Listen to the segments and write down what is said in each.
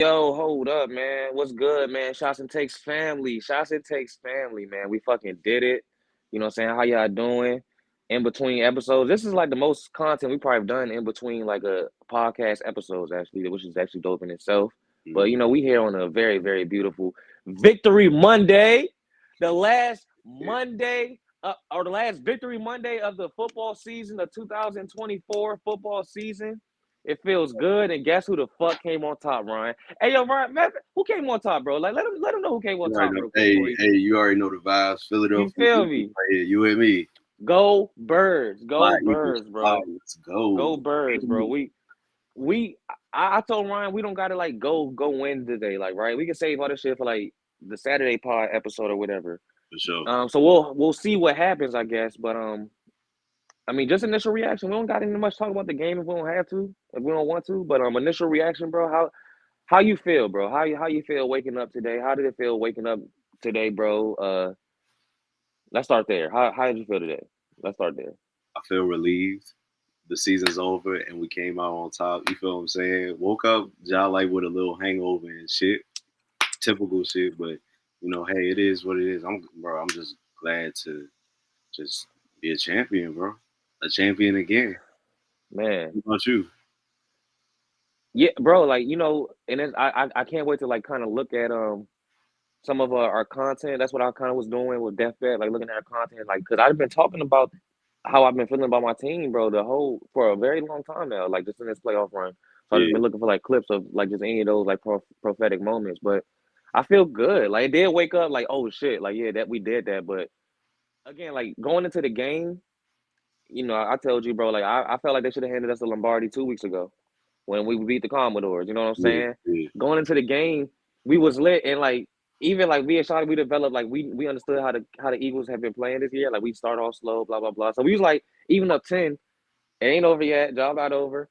Yo, hold up, man. What's good, man? Shots and takes family. Shots and takes family, man. We fucking did it. You know what I'm saying? How y'all doing? In between episodes. This is like the most content we probably have done in between like a podcast episodes, actually, which is actually dope in itself. But Mm, we here on a very, very beautiful Victory Monday. The last yeah. Monday or the last Victory Monday of the football season, the 2024 football season. It feels good, and guess who the fuck came on top, Ryan? Hey, yo, Ryan, man, who came on top, bro? Like, let him know who came on You already top know. real quick before Hey, he. hey, you already know the vibes. You Philadelphia feel Eagles me? right here. You and me. Go Birds, Fly go Eagles Birds, fly. bro, Let's go. go Birds, bro. We I told Ryan we don't gotta like go win today, like right. We can save all this shit for like the Saturday pod episode or whatever. For sure. So we'll see what happens, I guess. But I mean, just initial reaction. We don't got any much talk about the game if we don't have to, if we don't want to. But initial reaction, bro. How you feel, bro? How you feel waking up today? How did it feel waking up today, bro? Let's start there. How did you feel today? Let's start there. I feel relieved. The season's over and we came out on top. You feel what I'm saying? Woke up, y'all like with a little hangover and shit. Typical shit, but hey, it is what it is. I'm just glad to just be a champion, bro. A champion again. Man, What about you? yeah, bro. Like and I can't wait to like kind of look at some of our content. That's what I kind of was doing with Deathbed, like looking at our content, like because I've been talking about how I've been feeling about my team, bro, the whole for a very long time now, like just in this playoff run. So I just Yeah, been looking for like clips of like just any of those like prophetic moments. But I feel good. Like it did wake up like, oh shit, like yeah, that we did that. But again, like going into the game, I told you, bro, like I felt like they should have handed us the Lombardi 2 weeks ago when we beat the Commodores. You know what I'm yeah, saying? yeah, Going into the game, we was lit and like even like we and Shotty, we developed like we understood how the Eagles have been playing this year. Like we start off slow, blah blah blah. So we was like even up 10. It ain't over yet. Job not over.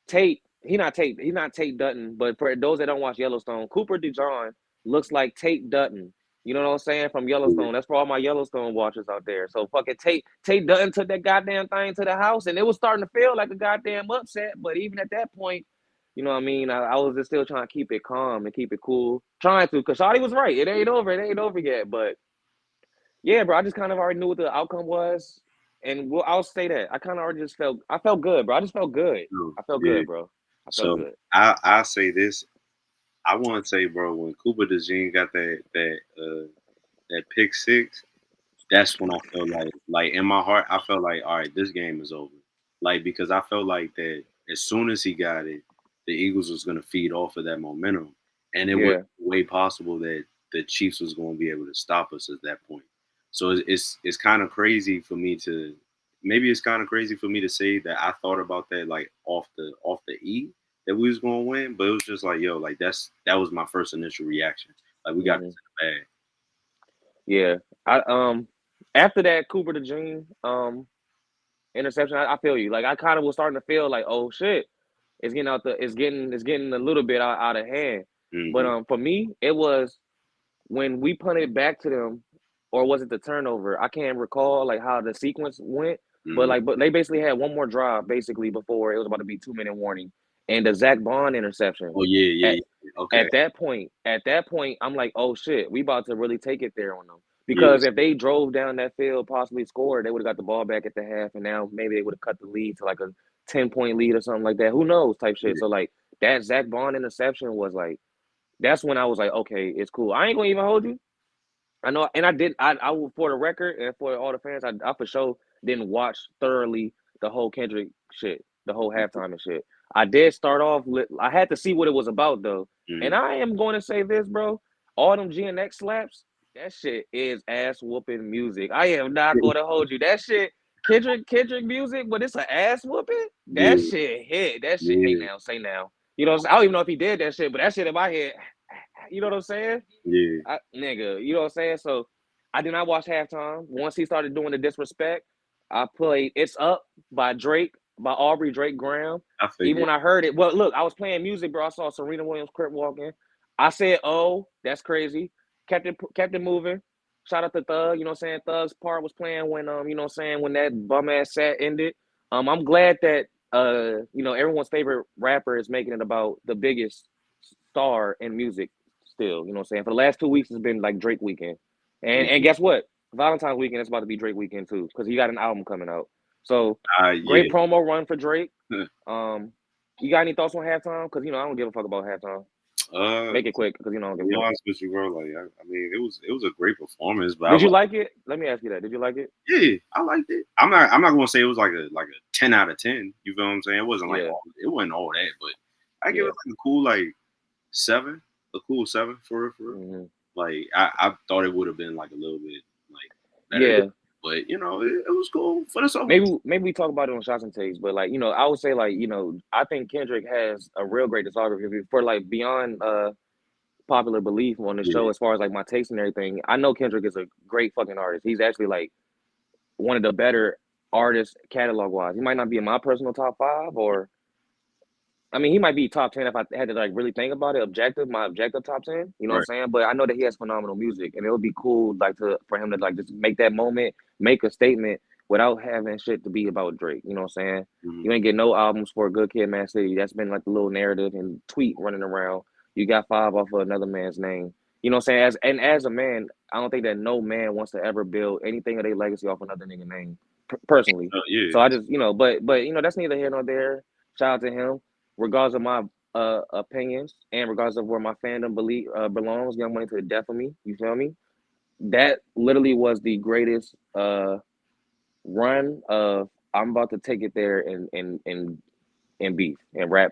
Tate, he not Tate Dutton, but for those that don't watch Yellowstone, Cooper DeJohn looks like Tate Dutton. You know what I'm saying? From yeah. Yellowstone. That's for all my Yellowstone watchers out there. So fucking Tate Dutton took that goddamn thing to the house, and it was starting to feel like a goddamn upset. But even at that point, you know what I mean? I was just still trying to keep it calm and keep it cool. Trying to, because Shawty was right. It ain't over. It ain't over yet. But yeah, bro, I just kind of already knew what the outcome was. And I'll say that. I kind of already I felt good, bro. I just felt good. True. I felt Yeah. good, bro. I felt So good. I say this. I want to say, bro, when Cooper DeJean got that pick six, that's when I felt like in my heart, I felt like, all right, this game is over. Like because I felt like that as soon as he got it, the Eagles was gonna feed off of that momentum, and it was Yeah. way possible that the Chiefs was going to be able to stop us at that point. So it's kind of crazy for me to maybe it's kind of crazy for me to say that I thought about that like off the E that we was going to win, but it was just like yo, like that was my first initial reaction. Like we got Hmm. this in the bag. Yeah. I after that Cooper the Dream interception, I feel you. Like I kind of was starting to feel like, oh shit, it's getting a little bit out of hand. But Hmm. for me, it was when we punted back to them, or was it the turnover? I can't recall like how the sequence went, but Hmm. but they basically had one more drive basically before it was about to be 2 minute warning, and the Zach Bond interception. Oh yeah, At yeah, yeah. Okay. at that point, I'm like, oh shit, we about to really take it there on them. Because Yes. if they drove down that field, possibly scored, they would have got the ball back at the half, and now maybe they would have cut the lead to like a 10 point lead or something like that. Who knows? Type shit. Yeah. So like that Zach Bond interception was like that's when I was like, okay, it's cool. I ain't gonna even hold you. I know, and I did. I will for the record and for all the fans. I for sure didn't watch thoroughly the whole Kendrick shit, the whole halftime and shit. I did start off. I had to see what it was about though, and Hmm. I am going to say this, bro. All them GNX slaps, that shit is ass whooping music. I am not going to hold you. That shit, Kendrick music, but it's an ass whooping. That Yeah. shit hit. That shit. Hey Yeah. now, say now. You know, what I'm saying? I don't even know if he did that shit, but that shit in my head. You know what I'm saying? Yeah. Nigga, you know what I'm saying? So I did not watch halftime. Once he started doing the disrespect, I played It's Up by Drake, by Aubrey Drake Graham. I Even figured. when I heard it, well, look, I was playing music, bro. I saw Serena Williams crip walking. I said, oh, that's crazy. Kept it moving. Shout out to Thug, you know what I'm saying? Thug's part was playing when you know what I'm saying, when that bum ass set ended. I'm glad that everyone's favorite rapper is making it about the biggest star in music still. You know what I'm saying? For the last 2 weeks, it's been like Drake weekend, and Mhm. guess what? Valentine's weekend is about to be Drake weekend too, because he got an album coming out. So great Yeah. promo run for Drake. Um, you got any thoughts on halftime? Because I don't give a fuck about halftime. Uh, Make it quick, because I don't to give a be fuck. honest with you, bro, like I mean, it was a great performance, but I Did you like, like it? Let me ask you that. Did you like it? yeah, I liked it. I'm not gonna say it was like a 10 out of 10. You feel what I'm saying? It wasn't Yeah, it wasn't all that, but I give yeah. it like a cool like 7, a cool 7 for real, for real. Hmm. Like I thought it would have been like a little bit like better, Yeah, but it was cool for the song. maybe we talk about it on shots and takes, but like I would say like I think Kendrick has a real great discography for like beyond popular belief on the Yeah, show as far as like my taste and everything. I know Kendrick is a great fucking artist. He's actually like one of the better artists catalog wise. He might not be in my personal top five, or I mean he might be top 10 if I had to like really think about it. My objective top 10. You know what I'm right. saying? But I know that he has phenomenal music, and it would be cool like for him to like just make that moment, make a statement without having shit to be about Drake. You know what I'm saying? Hmm. You ain't get no albums for a Good Kid, Mad City. That's been like the little narrative and tweet running around. You got five off of another man's name. You know what I'm saying? As a man, I don't think that no man wants to ever build anything of their legacy off another nigga name, personally. Yeah, So I just but that's neither here nor there. Shout out to him, regardless of my opinions and regardless of where my fandom belongs. Young Money to the death of me. You feel me? That literally was the greatest run of I'm about to take it there and beef and rap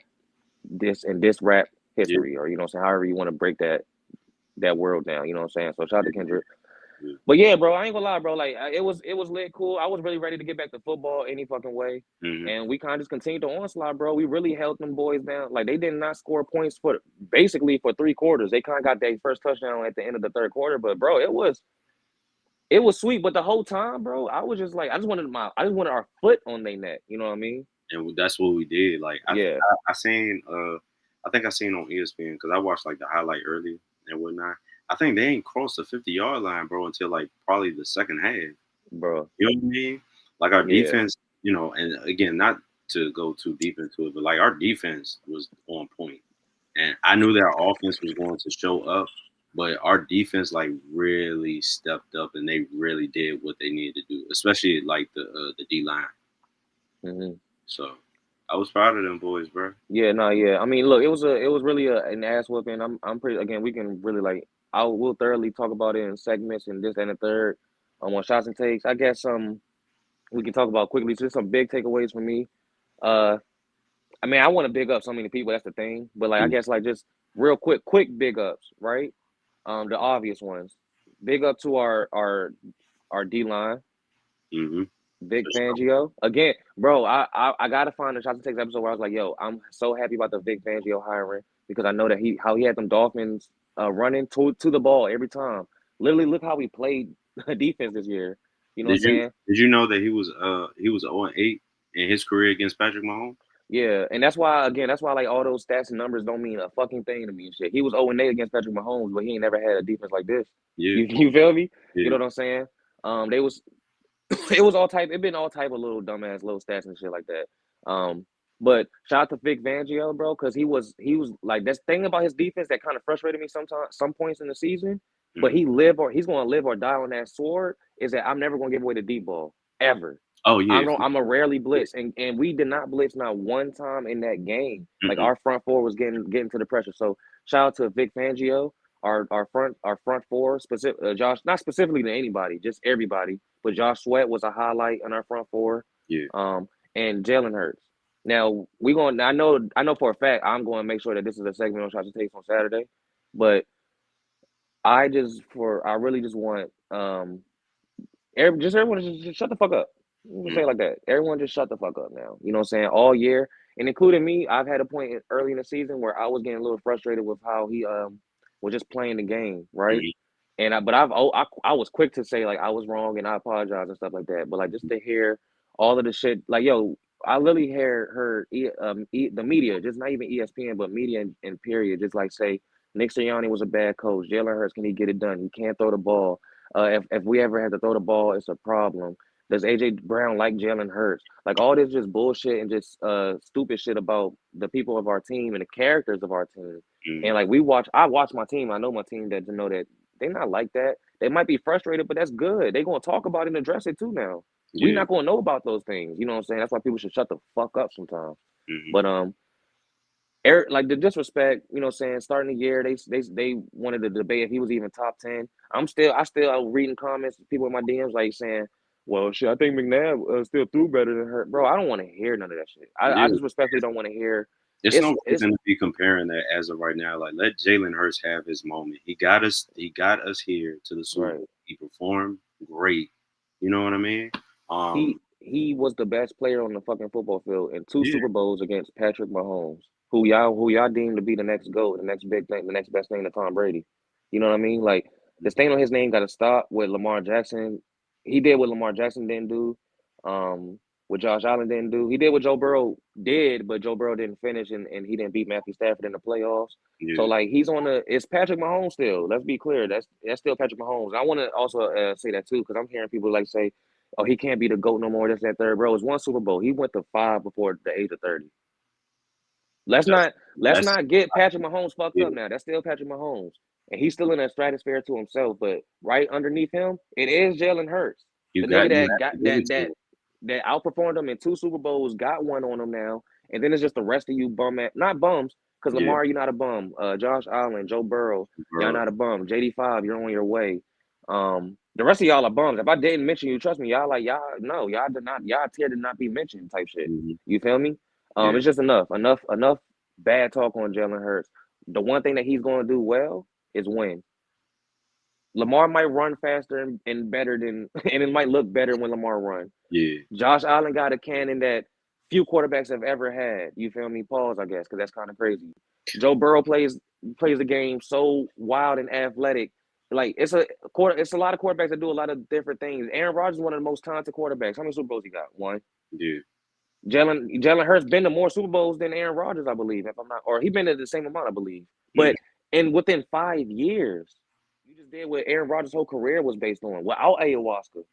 this rap yeah, history, or what I'm saying, however you want to break that world down. You know what I'm saying? So shout out to yeah, Kendrick. yeah. But yeah, bro, I ain't gonna lie, bro. Like it was lit, cool. I was really ready to get back to football any fucking way, Hmm. and we kind of just continued the onslaught, bro. We really held them boys down. Like they did not score points for basically for 3 quarters. They kind of got their first touchdown at the end of the third quarter, but bro, it was sweet. But the whole time, bro, I was just like, I just wanted our foot on their neck. You know what I mean? And that's what we did. Like Yeah, I seen I think I seen on ESPN because I watched like the highlight earlier and whatnot. I think they ain't crossed the 50-yard line, bro, until like probably the second half. bro. You know what I mean? Like our Yeah. defense, and again, not to go too deep into it, but like our defense was on point. And I knew that our offense was going to show up, but our defense like really stepped up and they really did what they needed to do, especially like the D line. Hmm. So I was proud of them boys, bro. Yeah, no, yeah. I mean, look, it was really an ass whooping. I'm pretty again. We can really like will thoroughly talk about it in segments and this and the third. On shots and takes. I guess we can talk about quickly. So there's some big takeaways for me. Uh, I mean, I want to big up so many people. That's the thing. But like, I guess like just real quick big ups, right? The obvious ones. Big up to our D line. Mm-hmm. Vic For sure. Fangio again, bro. I gotta find the Shots and Takes episode where I was like, "Yo, I'm so happy about the Vic Fangio hiring because I know that he had them Dolphins running to the ball every time. Literally, look how we played defense this year. You know what I'm saying? Did you know that he was 0-8 in his career against Patrick Mahomes? Yeah, and that's why like all those stats and numbers don't mean a fucking thing to me and shit. He was 0-8 against Patrick Mahomes, but he ain't never had a defense like this. Yeah, You feel me? You yeah. know what I'm saying? They was it was all type. It been all type of little dumbass little stats and shit like that. But shout out to Vic Fangio, bro, because he was like that's thing about his defense that kind of frustrated me sometimes, some points in the season. But Mhm. he's gonna live or die on that sword. Is that I'm never gonna give away the deep ball ever. Oh yeah, I'm a rarely blitz, and we did not blitz not one time in that game. Like mm-mm. our front four was getting to the pressure. So shout out to Vic Fangio, our front four, specific Josh, not specifically to anybody, just everybody. But Josh Sweat was a highlight on our front four, Yeah. and Jalen Hurts. Now we going. I know for a fact I'm going to make sure that this is a segment on Shots and Takes on Saturday, but I really just want everyone just shut the fuck up. Let me Mm. say it like that. Everyone just shut the fuck up now. You know what I'm saying? All year, and including me, I've had a point early in the season where I was getting a little frustrated with how he was just playing the game, right? Mhm. And I was quick to say like I was wrong and I apologize and stuff like that. But like just to hear all of the shit, like yo, I literally heard the media, just not even ESPN, but media and period, just like say Nick Sirianni was a bad coach. Jalen Hurts, can he get it done? He can't throw the ball. If we ever had to throw the ball, it's a problem. Does AJ Brown like Jalen Hurts? Like all this just bullshit and just stupid shit about the people of our team and the characters of our team. And like I watch my team. I know my team that to know that they're not like that. They might be frustrated, but that's good. They're gonna talk about it and address it too now. We're Yeah. not gonna know about those things. You know what I'm saying? That's why people should shut the fuck up sometimes. But Eric, like the disrespect, you know what I'm saying, starting the year, they wanted to debate if he was even top 10. I still reading comments, people in my DMs like saying, well, shit, I think McNabb still threw better than her. Bro, I don't want to hear none of that shit. I Yeah. just respectfully don't want to hear. It's no reason to be comparing that as of right now. Like, let Jalen Hurts have his moment. He got us here to the Super Bowl. Right. He performed great. You know what I mean? He was the best player on the fucking football field in two Yeah. Super Bowls against Patrick Mahomes, who y'all deemed to be the next GOAT, the next big thing, the next best thing to Tom Brady. You know what I mean? Like the stain on his name got to stop with Lamar Jackson. He did what Lamar Jackson didn't do. What Josh Allen didn't do. He did what Joe Burrow did, but Joe Burrow didn't finish and he didn't beat Matthew Stafford in the playoffs. Yeah. So like it's Patrick Mahomes still. Let's be clear. That's still Patrick Mahomes. I want to also say that too because I'm hearing people like say, "Oh, he can't be the GOAT no more." This, that, third. Bro, it's one Super Bowl. He went to 5 before the age of 30. Let's not get Patrick Mahomes fucked up now. That's still Patrick Mahomes, and he's still in that stratosphere to himself. But right underneath him, it is Jalen Hurts, the nigga that outperformed him in 2 Super Bowls, got one on him now, and then it's just the rest of you not bums, because Lamar, you're not a bum. Josh Allen, Joe Burrow, y'all not a bum. JD5, you're on your way. The rest of y'all are bums. If I didn't mention you, trust me, y'all tier did not be mentioned type shit. You feel me? It's just enough bad talk on Jalen Hurts. The one thing that he's going to do well is win. Lamar might run faster and better than, and it might look better when Lamar runs. Yeah. Josh Allen got a cannon that few quarterbacks have ever had. You feel me? Pause, I guess, because that's kind of crazy. Joe Burrow plays the game so wild and athletic. Like it's a lot of quarterbacks that do a lot of different things. Aaron Rodgers is one of the most talented quarterbacks. How many Super Bowls he got? 1. Yeah. Jalen Hurts been to more Super Bowls than Aaron Rodgers, I believe, if I'm not, or he been to the same amount, I believe. But within 5 years, you just did what Aaron Rodgers' whole career was based on without ayahuasca.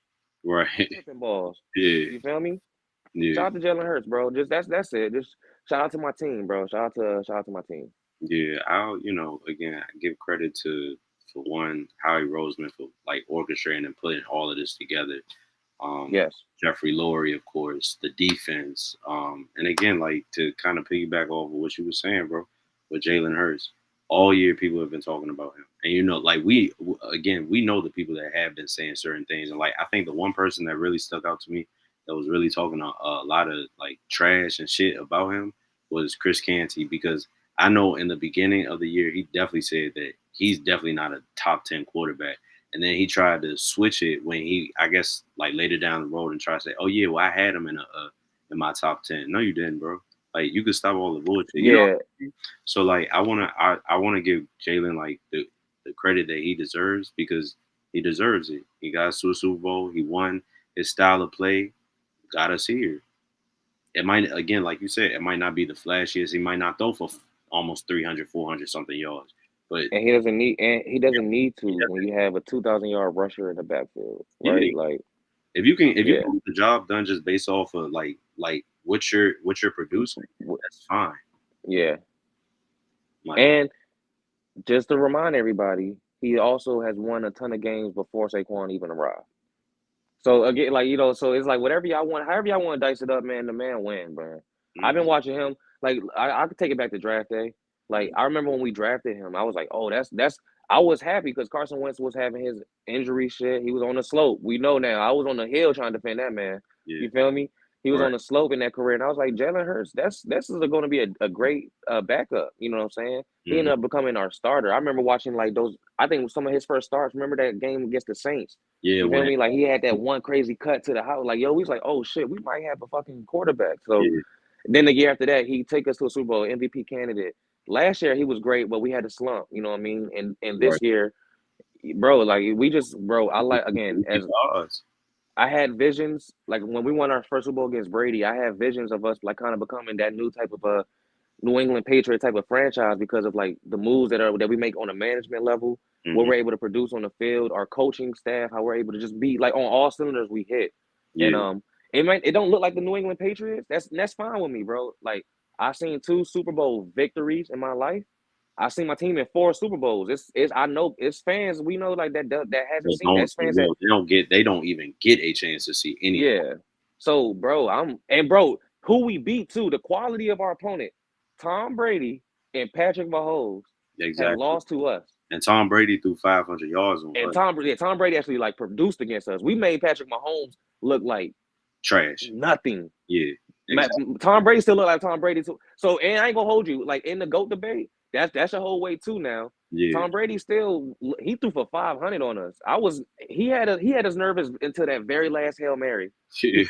Right. Tripping balls. Yeah. You feel me? Yeah. Shout out to Jalen Hurts, bro. Just that's it. Just shout out to my team, bro. Shout out to my team. Yeah, I'll again give credit to for one Howie Roseman for like orchestrating and putting all of this together. Yes. Jeffrey Lurie, of course, the defense. And again, like to kind of piggyback off of what you were saying, bro, with Jalen Hurts. All year people have been talking about him. And like we know the people that have been saying certain things. And like I think the one person that really stuck out to me that was really talking a lot of like trash and shit about him was Chris Canty, because I know in the beginning of the year he definitely said that he's definitely not a top 10 quarterback. And then he tried to switch it when he, I guess, like later down the road and try to say, "Oh yeah, well I had him in my top 10." No, you didn't, bro. Like you could stop all the bullshit. Yeah. You know? So like I wanna give Jalen like the credit that he deserves, because he deserves it. He got us to a Super Bowl. He won. His style of play got us here. It might, again, like you said, it might not be the flashiest. He might not throw for almost 300, 400 something yards. But he doesn't need to when you have a 2,000-yard rusher in the backfield, right? Yeah. Like if you can get the job done just based off of like what you're producing, that's fine. Yeah. And just to remind everybody, he also has won a ton of games before Saquon even arrived. So again, like so it's like whatever y'all want, however y'all want to dice it up, man. The man win, bro. I've been watching him. Like I could take it back to draft day. Like I remember when we drafted him, I was like, oh, that's. I was happy because Carson Wentz was having his injury shit. He was on the slope. We know now. I was on the hill trying to defend that man. Yeah. You feel me? He was on the slope in that career, and I was like, Jalen Hurts, this is going to be a great backup. You know what I'm saying? He ended up becoming our starter. I remember watching like those. I think some of his first starts. Remember that game against the Saints? Yeah, you feel me? Like he had that one crazy cut to the house. Like we was like, oh shit, we might have a fucking quarterback. So then the year after that, he take us to a Super Bowl MVP candidate. Last year he was great, but we had a slump. You know what I mean? And this year, bro, like I like again as. I had visions, like when we won our first Super Bowl against Brady, I had visions of us like kind of becoming that new type of a New England Patriot type of franchise because of like the moves that we make on a management level, what we're able to produce on the field, our coaching staff, how we're able to just be like on all cylinders we hit. And Yeah. it don't look like the New England Patriots. That's fine with me, bro. Like I seen 2 Super Bowl victories in my life. I seen my team in 4 Super Bowls. It's I know it's fans we know like that hasn't seen that's fans that They don't even get a chance to see any of yeah. So bro, bro, who we beat too, the quality of our opponent, Tom Brady and Patrick Mahomes it. have Exactly. lost to us. And Tom Brady threw 500 yards on And us. Tom Brady actually like produced against us. We made Patrick Mahomes look like Trash. nothing. Yeah. Exactly. Tom Brady still look like Tom Brady too. So, and I ain't gonna hold you like in the GOAT debate. That's your whole way too. Now, Yeah. Tom Brady still he threw for 500 on us. He had us nervous until that very last Hail Mary. Yeah.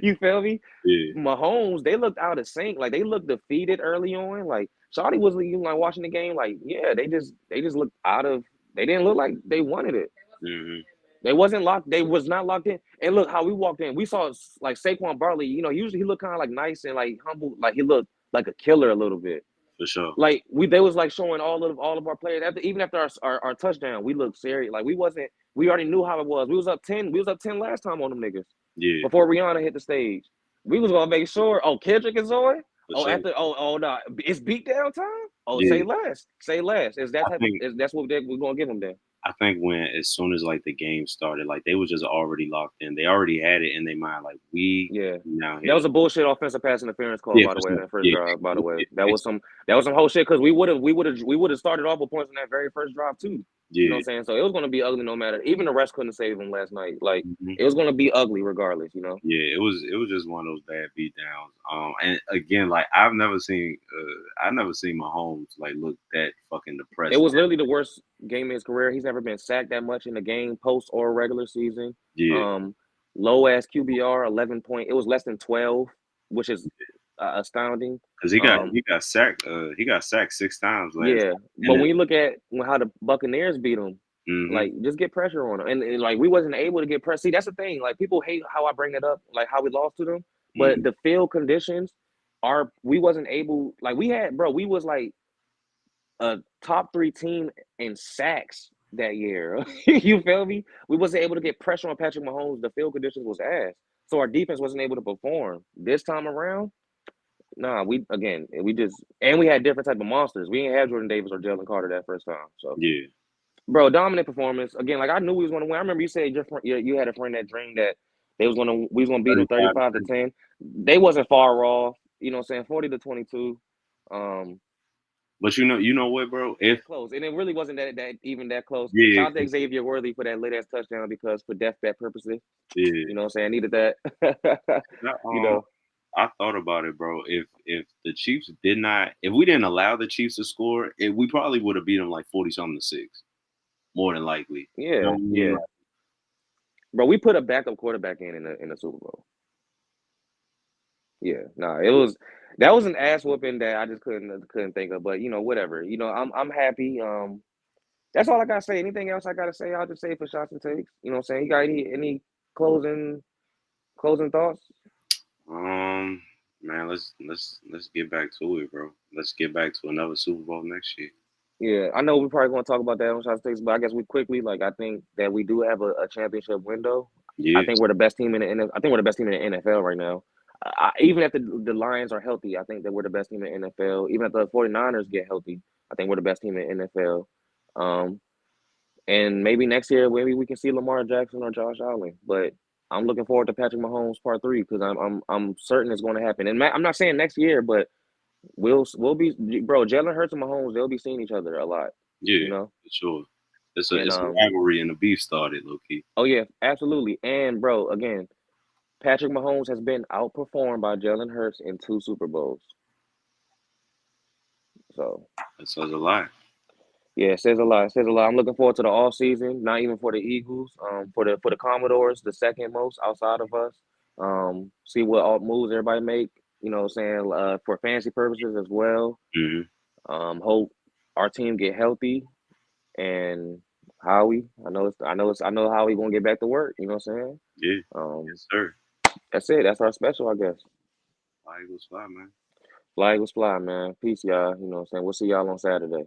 You feel me? Yeah. Mahomes, they looked out of sync. Like they looked defeated early on. Like Shawty was even like watching the game. Like yeah, they just looked out of. They didn't look like they wanted it. Mm-hmm. They wasn't locked. They was not locked in. And look how we walked in. We saw like Saquon Barkley. You know, usually he looked kind of like nice and like humble. Like he looked like a killer a little bit. For sure. Like they was like showing all of our players even after our touchdown. We looked serious. Like we wasn't. We already knew how it was. We was up 10. We was up 10 last time on them niggas Yeah. before Rihanna hit the stage. We was gonna make sure. Oh, Kendrick and Zoe. For Oh, sure. after no, it's beat down time. Oh, Yeah. say less. Say less. Is that I type think of? That's what we're gonna give them then. I think when as soon as like the game started, like they was just already locked in. They already had it in their mind. Like we Yeah, now that here. was a bullshit offensive pass interference call, Yeah, by for the way, sure. that first Yeah. drive. By the way, It- that was some whole shit because we would have started off with points in that very first drive too. You know what yeah. I'm saying? So it was gonna be ugly no matter. Even the rest couldn't save him last night. Like Mhm. it was gonna be ugly regardless. You know? Yeah, it was just one of those bad beat downs. And again, like I've never seen Mahomes like look that fucking It depressed. was literally the worst game in his career. He's never been sacked that much in the game, post or regular season. Yeah, Um, low ass QBR, 11 point. It was less than 12, which is astounding. because Um, he got sacked 6 times last Yeah, time. but when you look at how the Buccaneers beat them, Mm-hmm. like just get pressure on them, and like we wasn't able to get pressure. See, that's the thing. Like people hate how I bring it up, like how we lost to them, but Mm-hmm. the field conditions are we wasn't able. Like we had, bro, we was like a top 3 team in sacks that year. You feel me? We wasn't able to get pressure on Patrick Mahomes. The field conditions was ass, so our defense wasn't able to perform this time around. Nah, we just and we had different type of monsters. We didn't have Jordan Davis or Jalen Carter that first time. So, Yeah, bro, dominant performance again. Like I knew we was gonna win. I remember you said you had a friend that dreamed that we was gonna beat them 35. 35-10. They wasn't far off. You know what I'm saying? 40-22. Um, But you know what, bro? If close, and it really wasn't that close. yeah, Shout out to Xavier Worthy for that late ass touchdown because for death bet purposes, yeah. you know what I'm saying? I needed that. That, You know. I thought about it, bro. If the Chiefs did not, if we didn't allow the Chiefs to score, we probably would have beat them like 40 something to 6, more than likely. You know Yeah, what I mean? yeah. Bro, we put a backup quarterback in the Super Bowl. Yeah, nah, that was an ass whooping that I just couldn't think of. But you know, whatever. You know, I'm happy. That's all I gotta say. Anything else I gotta say? I'll just say it for shots and takes. You know what I'm saying? You got any closing thoughts? Um, man, let's get back to it, bro. Let's get back to another Super Bowl next year. Yeah, I know we're probably gonna talk about that on shots and takes, but I guess we quickly like I think that we do have a championship window. I Yeah, think we're the best team in the NFL. I think we're the best team in the NFL right now. Even if the Lions are healthy, I think that we're the best team in the NFL. Even if the 49ers get healthy, I think we're the best team in the NFL. Um, and maybe next year, maybe we can see Lamar Jackson or Josh Allen. But I'm looking forward to Patrick Mahomes Part 3 because I'm certain it's going to happen. And I'm not saying next year, but we'll be bro. Jalen Hurts and Mahomes, they'll be seeing each other a lot. yeah, You know, for sure. and It's a rivalry and the beef started, low key. oh yeah, absolutely. And bro, again, Patrick Mahomes has been outperformed by Jalen Hurts in 2 Super Bowls. So That says a lot. yeah, it says a lot. It says a lot. I'm looking forward to the off season. Not even for the Eagles. For the Commodores, the second most outside of us. See what all moves everybody make. You know, what I'm saying for fantasy purposes as well. Hmm. Hope our team get healthy and Howie. I know Howie gonna get back to work. You know what I'm saying? Yeah, Um, yes, sir. that's it. That's our special, I guess. Fly Eagles fly, man. Flag was fly, man. Peace, y'all. You know what I'm saying? We'll see y'all on Saturday.